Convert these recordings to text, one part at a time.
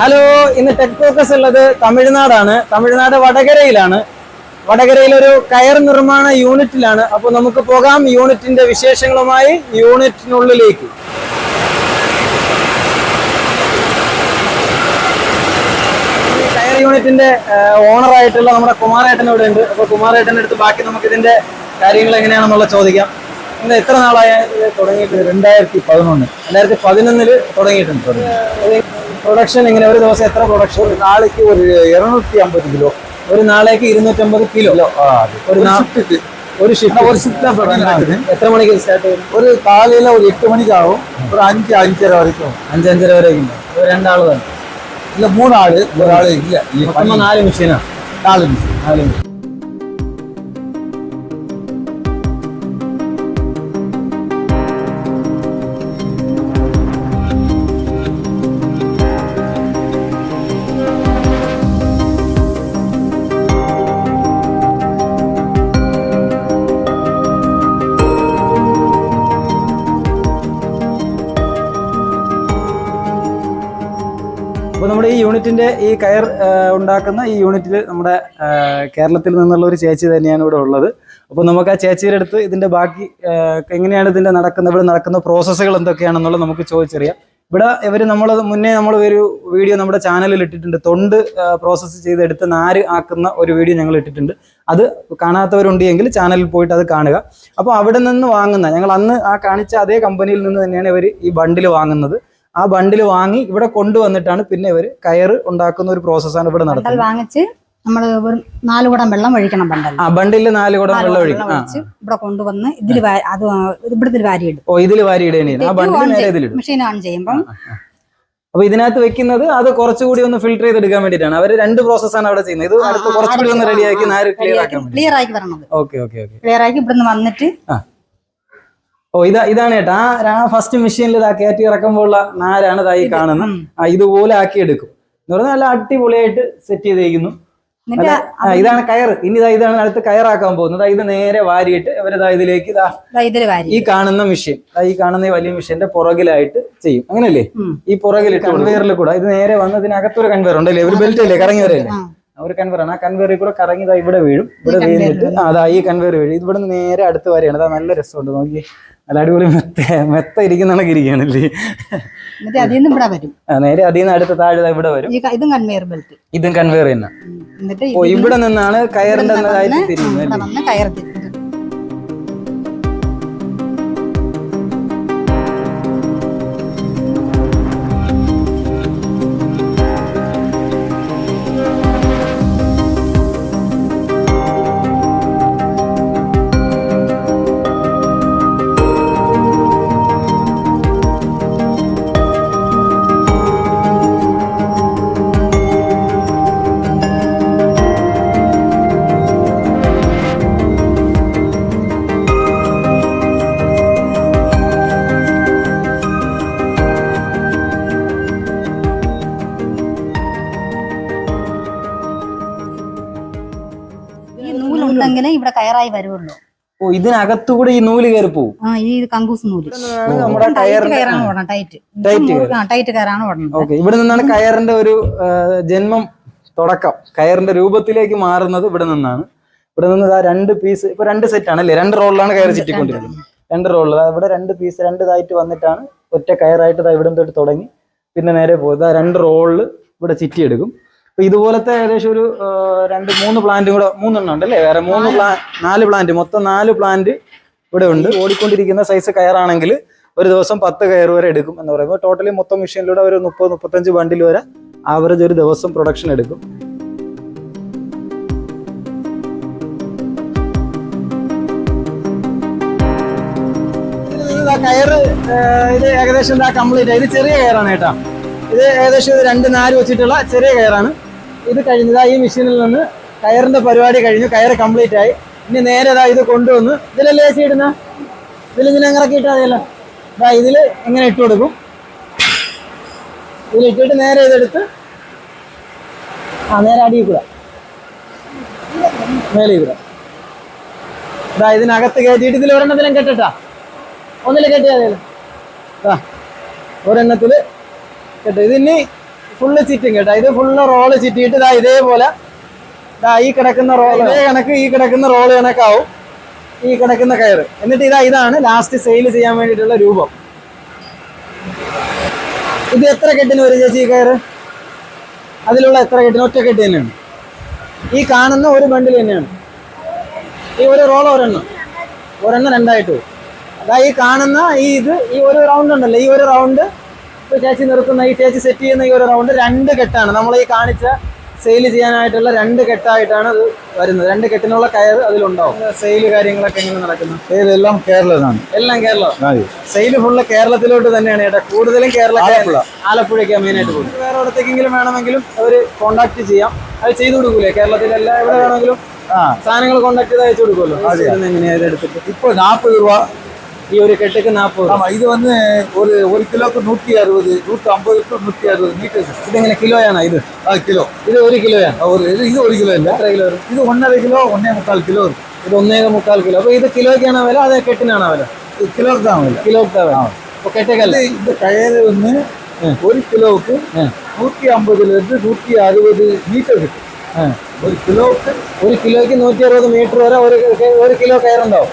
Hello, ഇന്ന് tech focus ഉള്ളത് തമിഴ്നാടാണ്. തമിഴ്നാട് വടകരയിലാണ്. വടകരയിൽ ഒരു കയർ നിർമ്മാണ യൂണിറ്റിലാണ്. അപ്പോൾ നമുക്ക് പോകാം യൂണിറ്റിന്റെ വിശേഷങ്ങളുമായി യൂണിറ്റിനുള്ളിലേക്ക്. കയർ യൂണിറ്റിന്റെ ഓണറായിട്ടുള്ള നമ്മുടെ കുമാരേട്ടൻ ഇവിടെ ഉണ്ട്. അപ്പോൾ കുമാരേട്ടൻ്റെ അടുത്ത് ബാക്കി നമുക്ക് ഇതിന്റെ കാര്യങ്ങൾ എങ്ങനെയാണെന്നുള്ള ചോദിക്കാം. ഇന്ന് എത്ര നാളായ തുടങ്ങിയിട്ട്? 2011 തുടങ്ങിയിട്ടുണ്ട്. പ്രൊഡക്ഷൻ എങ്ങനെ? ഒരു ദിവസം എത്ര പ്രൊഡക്ഷൻ? ഒരു നാളേക്ക് ഒരു 250 കിലോ. ഒരു നാളേക്ക് 250 കിലോ. ഒരു ഷിഫ്റ്റ് എത്ര മണിക്ക് സ്റ്റാർട്ട് ചെയ്യും? ഒരു കാലയില ഒരു 8 മണിക്കാവും. ഒരു 5-5:30 വരയ്ക്കും. 5-5:30 വരെയും. രണ്ടാള് തന്നെ? ഇല്ല, 3 ആള്. ഒരാള് ഇല്ല. 4 മെഷീനാണ്. 4 മെഷീൻ. അപ്പോൾ നമ്മുടെ ഈ യൂണിറ്റിന്റെ ഈ കയർ ഉണ്ടാക്കുന്ന ഈ യൂണിറ്റിൽ നമ്മുടെ കേരളത്തിൽ നിന്നുള്ള ഒരു ചേച്ചി തന്നെയാണ് ഇവിടെ ഉള്ളത്. അപ്പോൾ നമുക്ക് ആ ചേച്ചിയുടെ അടുത്ത് ഇതിന്റെ ബാക്കി എങ്ങനെയാണ് ഇതിന്റെ ഇവിടെ നടക്കുന്ന പ്രോസസ്സുകൾ എന്തൊക്കെയാണെന്നുള്ളത് നമുക്ക് ചോദിച്ചറിയാം. ഇവിടെ നമ്മൾ ഒരു വീഡിയോ നമ്മുടെ ചാനലിൽ ഇട്ടിട്ടുണ്ട്. തൊണ്ട് പ്രോസസ്സ് ചെയ്തെടുത്ത് നാര് ആക്കുന്ന ഒരു വീഡിയോ ഞങ്ങൾ ഇട്ടിട്ടുണ്ട്. അത് കാണാത്തവരുണ്ടെങ്കിൽ ചാനലിൽ പോയിട്ട് അത് കാണുക. അപ്പോൾ അവിടെ നിന്ന് വാങ്ങുന്ന, ഞങ്ങൾ അന്ന് ആ കാണിച്ച അതേ കമ്പനിയിൽ നിന്ന് തന്നെയാണ് ഇവർ ഈ ബണ്ടിൽ വാങ്ങുന്നത്. ആ ബണ്ടിൽ വാങ്ങി ഇവിടെ കൊണ്ടുവന്നിട്ടാണ് പിന്നെ ഇവർ കയർ ഉണ്ടാക്കുന്ന ഒരു പ്രോസസ്സാണ് ഇവിടെ നടത്തുന്നത്. വാങ്ങിച്ച് നമ്മൾ 4 കുടം വെള്ളം ഒഴിക്കണം. ബണ്ടിൽ 4 കുടം വെള്ളം ഒഴിക്കും. ഇവിടെ കൊണ്ടുവന്ന് ഇവിടുത്തെ വാരിയിടും. ഓ, ഇതിൽ വാരിയിടേണ്ടിയാണ്. ആ ബണ്ടിൽ നേരെ ഇതിലിടും. മെഷീൻ ഓൺ ചെയ്യുമ്പോൾ അപ്പൊ ഇതിനകത്ത് വെക്കുന്നത് അത് കുറച്ചുകൂടി ഒന്ന് ഫിൽറ്റർ ചെയ്തെടുക്കാൻ വേണ്ടിയിട്ടാണ്. അവർ 2 പ്രോസസ്സാണ് അവിടെ ചെയ്യുന്നത്. ഇത് അടുത്ത് കുറച്ചുകൂടി ഒന്ന് റെഡിയാക്കി നാര് ക്ലിയർ ആക്കി വരണത്. Okay okay okay. ക്ലിയർ ആക്കി ഇവിടുന്ന് വന്നിട്ട് ഇതാണ് കേട്ടോ. ആ ഫസ്റ്റ് മെഷീനിൽ ഇതാ കയറ്റി ഇറക്കുമ്പോൾ ഉള്ള നാരാണ് ഇതായി കാണുന്നത്. ഇതുപോലെ ആക്കി എടുക്കും എന്ന് പറഞ്ഞാൽ നല്ല അടിപൊളിയായിട്ട് സെറ്റ് ചെയ്തേക്കുന്നു. ഇതാണ് കയർ. ഇനി ഇതാണ് അടുത്ത് കയറാക്കാൻ പോകുന്നത്. ഇത് നേരെ വാരിയിട്ട് ഇവരിതാ ഇതിലേക്ക് ഈ കാണുന്ന മെഷീൻ, ഈ കാണുന്ന ഈ വലിയ മെഷീന്റെ പുറകിലായിട്ട് ചെയ്യും. അങ്ങനല്ലേ? ഈ പുറകിലിട്ട് കൺവെയറിൽ കൂടെ ഇത് നേരെ വന്ന് ഇതിനകത്തൊരു കൺവെയർ ഉണ്ടല്ലേ, ഒരു ബെൽറ്റ് അല്ലേ, കറങ്ങി വരല്ലേ, ഒരു കൺവെയറാണ്. ആ കൺവെയറിൽ കൂടെ കറങ്ങി ഇവിടെ വീഴും. ഇവിടെ വീണിട്ട് അതാ ഈ കൺവെയർ വീഴും. ഇവിടെ നിന്ന് നേരെ അടുത്ത് വരെയാണ്. അതാ നല്ല രസമുണ്ട്. നോക്കി, നല്ല അടിപൊളി മെത്ത ഇരിക്കുന്ന ഇരിക്കുകയാണല്ലേ. നേരെ അതിൽ നിന്ന് അടുത്ത താഴെ ഇവിടെ വരും. ഇതും കൺവെയർ തന്നെ. ഇവിടെ നിന്നാണ് കയറിന്റെ തിരിയുന്നത്. ഇവിടെ കയറായി വരുള്ളൂ. ഓ, ഇതിനകത്തുകൂടെ ഈ നൂല് കയറി പോകും. ഈ കങ്കൂസ് നൂല് ഇവിടെ നിന്നാണ് കയറിന്റെ ഒരു ജന്മം, തുടക്കം. കയറിന്റെ രൂപത്തിലേക്ക് മാറുന്നത് ഇവിടെ നിന്നാണ്. ഇവിടെ നിന്ന് 2 പീസ്, ഇപ്പൊ 2 സെറ്റ് ആണല്ലേ, 2 റോളിലാണ് കയർ ചുറ്റിക്കൊണ്ടിരിക്കുന്നത്. 2 റോളിൽ ഇവിടെ 2 പീസ് 2 ഇതായിട്ട് വന്നിട്ടാണ് ഒറ്റ കയറായിട്ട് ഇവിടെ തൊട്ട് തുടങ്ങി പിന്നെ നേരെ പോകുന്നത്. 2 റോളിൽ ഇവിടെ ചുറ്റിയെടുക്കും. അപ്പൊ ഇതുപോലത്തെ ഏകദേശം ഒരു 2-3 പ്ലാന്റും കൂടെ, 3 എണ്ണം ഉണ്ടല്ലേ, വേറെ 4 പ്ലാന്റ്, മൊത്തം 4 പ്ലാന്റ് ഇവിടെ ഉണ്ട്. ഓടിക്കൊണ്ടിരിക്കുന്ന സൈസ് കയറാണെങ്കിൽ ഒരു ദിവസം 10 കയർ വരെ എടുക്കും എന്ന് പറയുമ്പോൾ ടോട്ടലി മൊത്തം മെഷീനിലൂടെ ഒരു 30-35 ബണ്ടിൽ വരെ ആവറേജ് ഒരു ദിവസം പ്രൊഡക്ഷൻ എടുക്കും. കയറ് ഇത് ഏകദേശം കംപ്ലീറ്റ്. ഇത് ചെറിയ കയറാണ് കേട്ടോ. ഇത് ഏകദേശം 2 നാര് വെച്ചിട്ടുള്ള ചെറിയ കയറാണ്. ഇത് കഴിഞ്ഞതാ ഈ മെഷീനിൽ നിന്ന് കയറിന്റെ പരിപാടി കഴിഞ്ഞു. കയറ് കംപ്ലീറ്റ് ആയി. ഇനി നേരെ ഇത് കൊണ്ടുവന്ന് ഇതിലല്ലേ ഇടുന്ന, ഇതിലിങ്ങനെ ഇറക്കിയിട്ട് മതിയല്ലോ. ഇതിൽ ഇങ്ങനെ ഇട്ട് കൊടുക്കും. ഇതിലിട്ടിട്ട് നേരെ ഇതെടുത്ത് നേരെ അടിയിൽ കൂടെ മേലെ കൂടെ ഇതിനകത്ത് കയറ്റിയിട്ട് ഇതിൽ ഒരെണ്ണത്തിലും കെട്ടിട്ടാ, ഒന്നിൽ കെട്ടിയാൽ ഒരെണ്ണത്തിൽ കേട്ടോ. ഇതിനി ഫുള്ള് ചിറ്റും കേട്ടോ. ഇത് ഫുള്ള് റോള് ചിറ്റിയിട്ട് ഇതാ ഇതേപോലെ ഈ കിടക്കുന്ന റോള് ഇതേ കണക്ക് ഈ കിടക്കുന്ന റോള് കണക്കാവും ഈ കിടക്കുന്ന കയറ്. എന്നിട്ട് ഇതാണ് ലാസ്റ്റ് സെയിൽ ചെയ്യാൻ വേണ്ടിയിട്ടുള്ള രൂപം. ഇത് എത്ര കെട്ടിന് വരും ചേച്ചി ഈ കയറ്? അതിലുള്ള എത്ര കെട്ടിന്? ഒറ്റ കെട്ട് തന്നെയാണ്. ഈ കാണുന്ന ഒരു ബണ്ടിൽ തന്നെയാണ്. ഈ ഒരു റോൾ ഒരെണ്ണം രണ്ടായിട്ട് പോകും. അതാ ഈ കാണുന്ന ഈ ഒരു റൗണ്ട് ഉണ്ടല്ലോ, ഈ ഒരു റൗണ്ട് ഇപ്പൊ ചേച്ചി നിർത്തുന്ന ഈ ചേച്ചി സെറ്റ് ചെയ്യുന്ന ഈ ഒരു റൗണ്ട് 2 കെട്ടാണ്. നമ്മൾ ഈ കാണിച്ച സെയിൽ ചെയ്യാനായിട്ടുള്ള 2 കെട്ടായിട്ടാണ് അത് വരുന്നത്. 2 കെട്ടിനുള്ള കയർ അതിലുണ്ടാവും. സെയിൽ കാര്യങ്ങളൊക്കെ എങ്ങനെ നടക്കുന്നു? എല്ലാം കേരളമാണ്. എല്ലാം കേരളം. സെയിൽ ഫുള്ള് കേരളത്തിലോട്ട് തന്നെയാണ് ചേട്ടാ. കൂടുതലും ആലപ്പുഴയ്ക്കാണ് മെയിനായിട്ട് പോകുന്നത്. വേറെ എവിടത്തേക്കെങ്കിലും വേണമെങ്കിലും അവർ കോണ്ടാക്ട് ചെയ്യാം. അത് ചെയ്തു കൊടുക്കൂലേ? കേരളത്തിലെല്ലാം എവിടെ വേണമെങ്കിലും സാധനങ്ങൾ കോണ്ടാക്ട് ചെയ്ത് അയച്ചു കൊടുക്കുമല്ലോ. എങ്ങനെയാ ഇത് എടുത്തിട്ട്? இப்போ 40 ரூபா. ഈ ഒരു കെട്ടിക്ക് 40. ஆமா, இது வந்து ஒரு கிலோக்கு 160, 150 to 160 மீட்டர். ഇതെങ്ങനെ കിലോയാണോ ഇത്? കിലോ. ഇത് 1 കിലോയാണ്. ഇത് 1 കിലോ അല്ല. എത്ര കിലോ വരും? ഇത് 1.5 കിലോ, 1.25 കിലോ വരും. ഇത് 1.25 കിലോ. അപ്പൊ ഇത് കിലോയ്ക്കാണോ വില അതേ കെട്ടിനാണോ വില? കിലോക്ക് தான் വില. കിലോക്ക് വില. അപ്പൊ കെട്ടേക്കല്ല. இந்த കയറ് வந்து 1 കിലോക്ക് 150 to 160 മീറ്റർ കിട്ടും. 1 കിലോക്ക് 160 മീറ്റർ വരെ ഒരു കിലോ കയറുണ്ടാവും.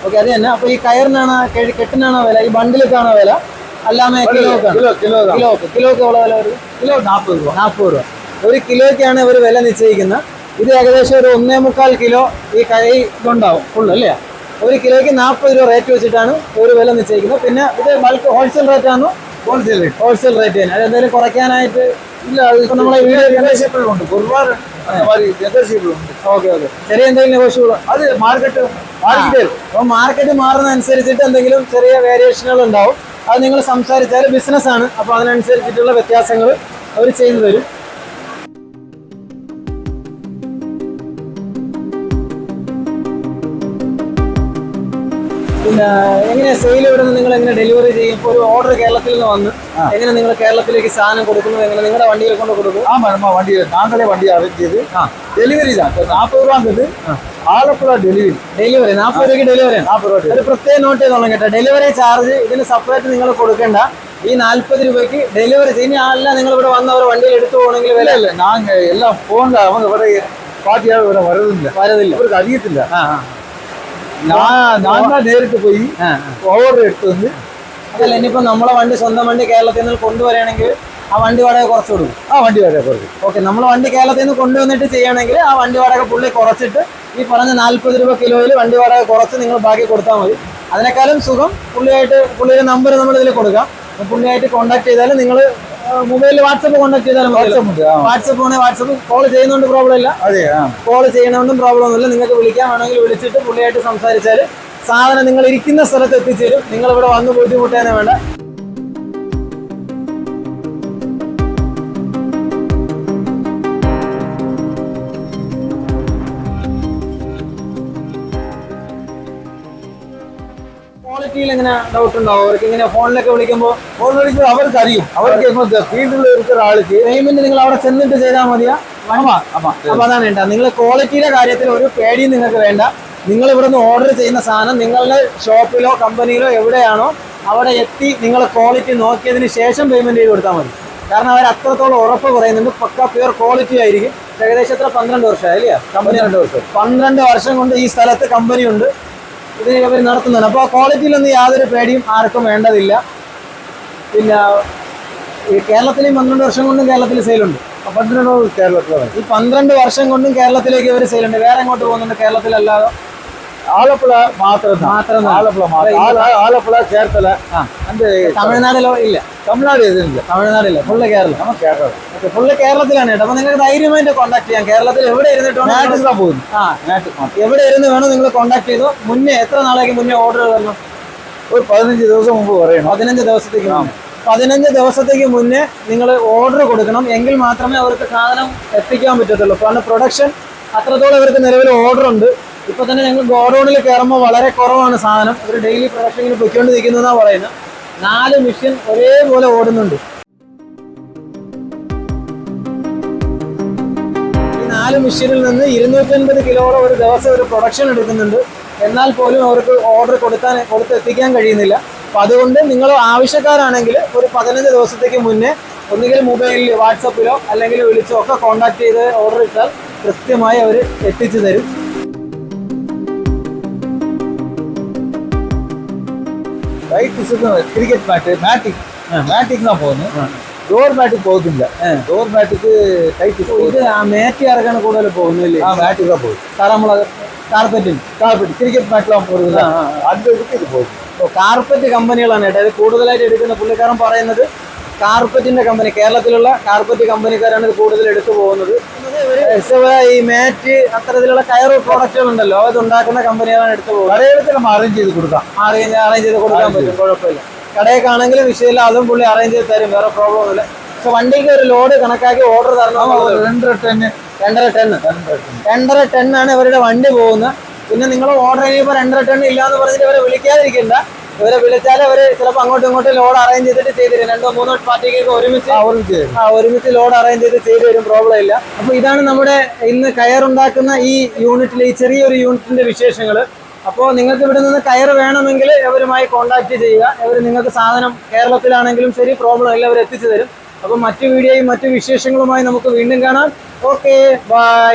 ഓക്കെ, അത് തന്നെ. അപ്പൊ ഈ കയറിനാണോ കെട്ടിനാണോ വില? ഈ ബണ്ടിലേക്കാണോ വില? അല്ലാതെ കിലോക്ക് എവിടെ വില വരും? കിലോ 40 രൂപ. 40 രൂപ. 1 കിലോയ്ക്കാണ് ഇവർ വില നിശ്ചയിക്കുന്നത്. ഇത് ഏകദേശം ഒരു 1.25 കിലോ ഈ ഇതുണ്ടാവും ഫുള്ള് അല്ലേ? 1 കിലോയ്ക്ക് 40 രൂപ റേറ്റ് വെച്ചിട്ടാണ് ഒരു വില നിശ്ചയിക്കുന്നത്. പിന്നെ ഇത് ബൾക്ക് ഹോൾസെയിൽ റേറ്റ് ആണോ? ഹോൾസെയിൽ റേറ്റ് തന്നെ. അതെന്തായാലും കുറയ്ക്കാനായിട്ട് ഇല്ല. ഇപ്പൊ നമ്മളെ വീഡിയോ ഉണ്ട്, ഒരുപാട് ഉണ്ട്. ഓക്കെ. ചെറിയ എന്തെങ്കിലും നെഗോഷ്യബിൾ? അത് മാർക്കറ്റ് അപ്പോൾ മാർക്കറ്റ് മാറുന്ന അനുസരിച്ചിട്ട് എന്തെങ്കിലും ചെറിയ വേരിയേഷനുകൾ ഉണ്ടാവും. അത് നിങ്ങൾ സംസാരിച്ചാൽ ബിസിനസ്സാണ്. അപ്പോൾ അതിനനുസരിച്ചിട്ടുള്ള വ്യത്യാസങ്ങൾ അവർ ചെയ്തു തരും. പിന്നെ എങ്ങനെയാ സെയിൽ ഇവിടെ നിന്ന് നിങ്ങൾ എങ്ങനെ ഡെലിവറി ചെയ്യും? ഇപ്പോൾ ഒരു ഓർഡർ കേരളത്തിൽ നിന്ന് വന്ന് എങ്ങനെ നിങ്ങൾ കേരളത്തിലേക്ക് സാധനം കൊടുക്കുന്നത്? എങ്ങനെ നിങ്ങളുടെ വണ്ടിയിൽ കൊണ്ട് കൊടുക്കും? വണ്ടി നാങ്ങളെ വണ്ടി അറേഞ്ച് ചെയ്ത് ഡെലിവറി 40 രൂപ ആലപ്പുഴ ഡെലിവറി 40 രൂപയ്ക്ക് ഡെലിവറി. 40 രൂപ. ഒരു പ്രത്യേകം നോട്ട് ചെയ്തോളാം കേട്ടോ. ഡെലിവറി ചാർജ് ഇതിന് സെപ്പറേറ്റ് നിങ്ങൾ കൊടുക്കേണ്ട. ഈ 40 രൂപയ്ക്ക് ഡെലിവറി ചെയ്യുന്ന അല്ല. നിങ്ങൾ ഇവിടെ വന്ന് അവർ വണ്ടിയിൽ എടുത്തു പോകണമെങ്കിൽ വില ഇല്ല. നാങ്ക എല്ലാം ഫോണിൽ அவங்க ഇവിടെ പാർട്ടിയാൾ ഇവിടെ വരുന്നില്ല. അവർക്ക് അറിയത്തില്ല. ഞാൻ നേരിട്ട് പോയി ഓർഡർ എടുത്തു വന്ന്. അതല്ല, ഇനിയിപ്പോ നമ്മളെ വണ്ടി സ്വന്തം വണ്ടി കേരളത്തിൽ നിന്ന് കൊണ്ടുവരികയാണെങ്കിൽ ആ വണ്ടി വാടക കുറച്ച് കൊടുക്കും. വണ്ടി വാടക കുറച്ച്. ഓക്കെ, നമ്മൾ വണ്ടി കേരളത്തിൽ നിന്ന് കൊണ്ടുവന്നിട്ട് ചെയ്യുകയാണെങ്കിൽ ആ വണ്ടി വാടക പുള്ളി കുറച്ചിട്ട് ഈ പറഞ്ഞ 40 രൂപ കിലോയിൽ വണ്ടി വാടക കുറച്ച് നിങ്ങൾ ബാക്കി കൊടുത്താൽ മതി. അതിനേക്കാളും സുഖം പുള്ളിയുടെ നമ്പർ നമ്മൾ ഇതിൽ കൊടുക്കാം. പുള്ളിയായിട്ട് കോൺടാക്ട് ചെയ്താൽ നിങ്ങൾ മൊബൈലിൽ വാട്സപ്പ് കോൺടാക്ട് ചെയ്താലും വാട്സപ്പ് കോൾ ചെയ്യുന്നതുകൊണ്ട് പ്രോബ്ലം ഇല്ല. കോൾ ചെയ്യുന്നതുകൊണ്ടും പ്രോബ്ലം ഒന്നുമില്ല. നിങ്ങൾക്ക് വിളിക്കാൻ വേണമെങ്കിൽ വിളിച്ചിട്ട് പുള്ളിയായിട്ട് സംസാരിച്ചാൽ സാധനം നിങ്ങൾ ഇരിക്കുന്ന സ്ഥലത്ത് എത്തിച്ചേരും. നിങ്ങൾ ഇവിടെ വന്ന് ബുദ്ധിമുട്ടാനേ വേണ്ട. ക്വാളിറ്റിയിൽ എങ്ങനെ ഡൗട്ട് ഉണ്ടാവും അവർക്ക്? ഇങ്ങനെ ഫോണിലൊക്കെ വിളിക്കുമ്പോൾ അവർക്ക് അറിയും. അവർക്ക് ഫീൽഡിൽ ഇരിക്കുന്ന ആൾക്ക് പേയ്മെന്റ് നിങ്ങൾ അവിടെ ചെന്നിട്ട് ചെയ്താൽ മതിയാ? അപ്പൊ അതാണ് വേണ്ട. നിങ്ങൾ ക്വാളിറ്റിയുടെ കാര്യത്തിൽ ഒരു പേടിയും നിങ്ങൾക്ക് വേണ്ട. നിങ്ങൾ ഇവിടുന്ന് ഓർഡർ ചെയ്യുന്ന സാധനം നിങ്ങളുടെ ഷോപ്പിലോ കമ്പനിയിലോ എവിടെയാണോ അവിടെ എത്തി നിങ്ങൾ ക്വാളിറ്റി നോക്കിയതിന് ശേഷം പേയ്മെന്റ് ചെയ്ത് കൊടുത്താൽ മതി. കാരണം അവർ അത്രത്തോളം ഉറപ്പ് പറയുന്നുണ്ട്. പക്ക പ്യുവർ ക്വാളിറ്റി ആയിരിക്കും. ഏകദേശം എത്ര 12 വർഷമായി അല്ലേ കമ്പനി? 12 വർഷം കൊണ്ട് ഈ സ്ഥലത്ത് കമ്പനി ഉണ്ട്. ഇത് ഇവർ നടത്തുന്നുണ്ട്. അപ്പോൾ ക്വാളിറ്റിയിലൊന്നും യാതൊരു പേടിയും ആർക്കും വേണ്ടതില്ല. പിന്നെ ഈ കേരളത്തിലെയും 12 വർഷം കൊണ്ടും കേരളത്തിൽ സെയിലുണ്ട്. 12 കേരളത്തിലാണ്. ഈ 12 വർഷം കൊണ്ടും കേരളത്തിലേക്ക് ഇവർ സെയിലുണ്ട്. വേറെ എങ്ങോട്ട് പോകുന്നുണ്ട് കേരളത്തിലല്ലാതെ? ആലപ്പുഴ മാത്രം. ആലപ്പുഴ ചേർത്തല. തമിഴ്നാടിലോ? ഇല്ല, തമിഴ്നാടില്ല. ഫുള്ള് കേരളം. ഫുള്ള് കേരളത്തിലാണ് കേട്ടോ. അപ്പൊ നിങ്ങൾക്ക് ധൈര്യമായിട്ട് കോൺടാക്ട് ചെയ്യാം. കേരളത്തിൽ എവിടെ ഇരുന്നിട്ടോ എവിടെ ഇരുന്ന് വേണം നിങ്ങൾ കോൺടാക്ട് ചെയ്തോ. മുന്നേ എത്ര നാളേക്ക് മുന്നേ ഓർഡർ തരണം? ഒരു 15 ദിവസം മുമ്പ് പറയണം. 15 ദിവസത്തേക്ക് 15 ദിവസത്തേക്ക് മുന്നേ നിങ്ങൾ ഓർഡർ കൊടുക്കണം. എങ്കിൽ മാത്രമേ അവർക്ക് സാധനം എത്തിക്കാൻ പറ്റത്തുള്ളൂ. കാരണം പ്രൊഡക്ഷൻ അത്രത്തോളം ഇവർക്ക് നിലവിൽ ഓർഡർ ഉണ്ട്. ഇപ്പൊ തന്നെ ഞങ്ങൾ ഗോഡൌണിൽ കയറുമ്പോൾ വളരെ കുറവാണ് സാധനം. ഇവർ ഡെയിലി പ്രൊഡക്ഷൻ ഇങ്ങനെ പൊയ്ക്കൊണ്ടിരിക്കുന്നതെന്നാണ് പറയുന്നത്. 4 മെഷീൻ ഒരേപോലെ ഓടുന്നുണ്ട്. ഈ 4 മെഷീനിൽ നിന്ന് 250 കിലോളം ഒരു ദിവസം ഒരു പ്രൊഡക്ഷൻ എടുക്കുന്നുണ്ട്. എന്നാൽ പോലും അവർക്ക് ഓർഡർ കൊടുത്തെത്തിക്കാൻ കഴിയുന്നില്ല. അപ്പം അതുകൊണ്ട് നിങ്ങൾ ആവശ്യക്കാരാണെങ്കിൽ ഒരു 15 ദിവസത്തേക്ക് മുന്നേ ഒന്നുകിൽ മൊബൈലിൽ വാട്സപ്പിലോ അല്ലെങ്കിൽ വിളിച്ചോ ഒക്കെ കോൺടാക്ട് ചെയ്ത് ഓർഡർ ഇട്ടാൽ കൃത്യമായി അവർ എത്തിച്ചു തരും. ക്രിക്കറ്റ് മാറ്റിക് മാറ്റിക്കാ പോകുന്നത്. ഡോർ മാറ്റിക് പോകുന്നില്ല. ഡോർ മാറ്റിക് ടൈറ്റ് ഇത് മേറ്റ് ഇറക്കാണ് കൂടുതൽ പോകുന്നില്ലേ? മാറ്റിക്കാ പോകും. നമ്മളത് കാർപ്പറ്റിന് ക്രിക്കറ്റ് മാറ്റിലാണ് പോകുന്നത്. അത് എടുത്ത് ഇത് പോകും. കാർപ്പറ്റ് കമ്പനികളാണ് കേട്ടോ ഇത് കൂടുതലായിട്ട് എടുക്കുന്ന. പുള്ളിക്കാരൻ പറയുന്നത് കാർപ്പറ്റിന്റെ കമ്പനി, കേരളത്തിലുള്ള കാർപ്പറ്റ് കമ്പനിക്കാരാണ് ഇത് കൂടുതൽ എടുത്തു പോകുന്നത്. ഈ മാറ്റ് അത്തരത്തിലുള്ള കയർ പ്രോഡക്റ്റുകൾ ഉണ്ടല്ലോ അത് ഉണ്ടാക്കുന്ന കമ്പനികളാണ് എടുത്തു പോകുന്നത്. കടയിടത്തിൽ നമ്മൾ അറേഞ്ച് ചെയ്ത് കൊടുക്കാം. അറേഞ്ച് ചെയ്ത് കൊടുക്കാൻ പറ്റും, കുഴപ്പമില്ല. കടയൊക്കെയാണെങ്കിലും വിഷയമില്ല, അതും പുള്ളി അറേഞ്ച് ചെയ്ത് തരും, വേറെ പ്രോബ്ലം ഒന്നുമില്ല. പക്ഷെ വണ്ടിക്ക് ഒരു ലോഡ് കണക്കാക്കി ഓർഡർ തരണം. 2.5 ടണ്ണാണ് ഇവരുടെ വണ്ടി പോകുന്നത്. പിന്നെ നിങ്ങൾ ഓർഡർ ചെയ്യുമ്പോൾ 2.5 ടൺ ഇല്ലാന്ന് പറഞ്ഞിട്ട് ഇവരെ വിളിക്കാതിരിക്കണ്ട. ഇവരെ വിളിച്ചാൽ അവര് ചിലപ്പോൾ അങ്ങോട്ടും ഇങ്ങോട്ടും ലോഡ് അറേഞ്ച് ചെയ്തിട്ട് ചെയ്തു തരും. 2-3 പാർട്ടിക്കൊക്കെ ഒരുമിച്ച് ലോഡ് അറേഞ്ച് ചെയ്ത് ചെയ്തു തരും, പ്രോബ്ലം ഇല്ല. അപ്പൊ ഇതാണ് നമ്മുടെ ഇന്ന് കയറുണ്ടാക്കുന്ന ഈ യൂണിറ്റിൽ, ഈ ചെറിയൊരു യൂണിറ്റിന്റെ വിശേഷങ്ങൾ. അപ്പോൾ നിങ്ങൾക്ക് ഇവിടെ നിന്ന് കയർ വേണമെങ്കിൽ അവരുമായി കോൺടാക്ട് ചെയ്യുക. അവർ നിങ്ങൾക്ക് സാധനം കേരളത്തിലാണെങ്കിലും ശരി, പ്രോബ്ലം ഇല്ല, അവർ എത്തിച്ചു തരും. അപ്പോൾ മറ്റു വീഡിയോയും മറ്റു വിശേഷങ്ങളുമായി നമുക്ക് വീണ്ടും കാണാം. Okay, by.